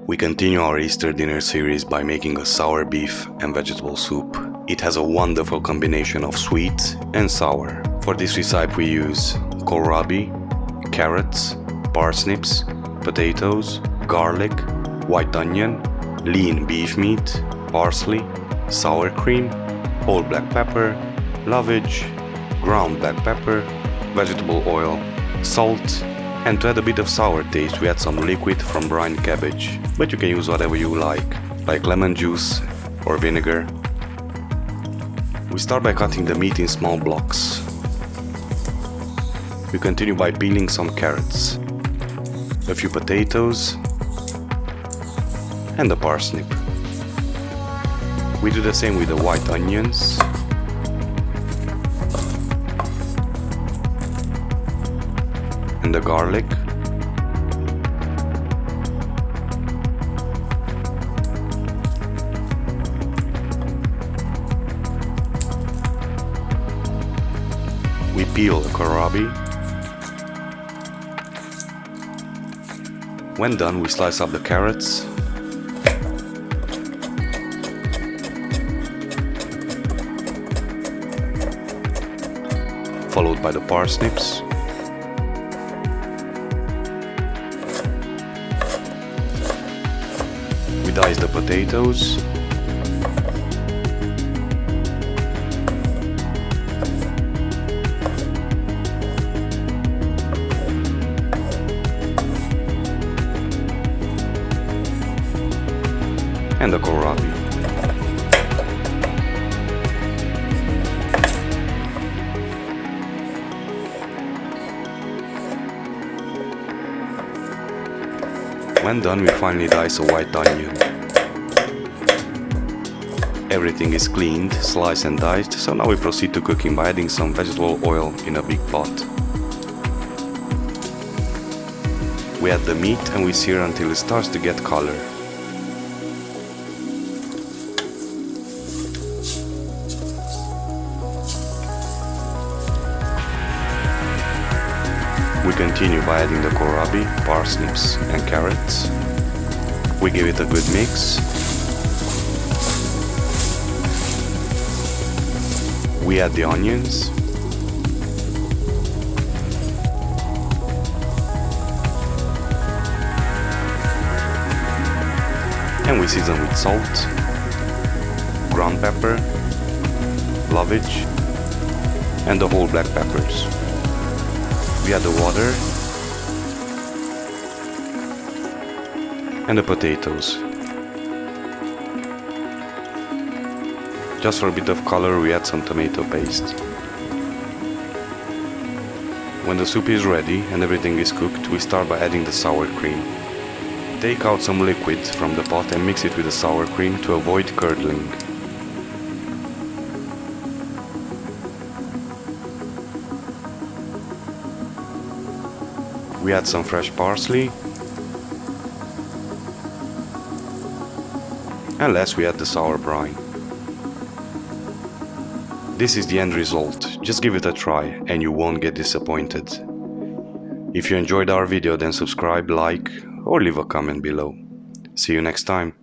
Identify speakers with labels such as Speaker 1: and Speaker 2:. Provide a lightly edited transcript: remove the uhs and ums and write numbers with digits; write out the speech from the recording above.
Speaker 1: We continue our Easter dinner series by making a sour beef and vegetable soup. It has a wonderful combination of sweet and sour. For this recipe we use kohlrabi, carrots, parsnips, potatoes, garlic, white onion, lean beef meat, parsley, sour cream, whole black pepper, lovage, ground black pepper, vegetable oil, salt, and to add a bit of sour taste we add some liquid from brine cabbage, but you can use whatever you like lemon juice or vinegar. We start by cutting the meat in small blocks. We continue by peeling some carrots, a few potatoes and the parsnip. We do the same with the white onions, and the garlic, we peel the kohlrabi. When done, we slice up the carrots, followed by the parsnips, we dice the potatoes, and the kohlrabi. When done, we finally dice a white onion. Everything is cleaned, sliced and diced, so now we proceed to cooking by adding some vegetable oil in a big pot. We add the meat and we sear until it starts to get color. We continue by adding the kohlrabi, parsnips and carrots. We give it a good mix. We add the onions. And we season with salt, ground pepper, lovage, and the whole black peppers. We add the water and the potatoes. Just for a bit of color we add some tomato paste. When the soup is ready and everything is cooked, we start by adding the sour cream. Take out some liquid from the pot and mix it with the sour cream to avoid curdling. We add some fresh parsley, and last we add the sour brine. This is the end result. Just give it a try and you won't get disappointed. If you enjoyed our video, then subscribe, like, or leave a comment below. See you next time.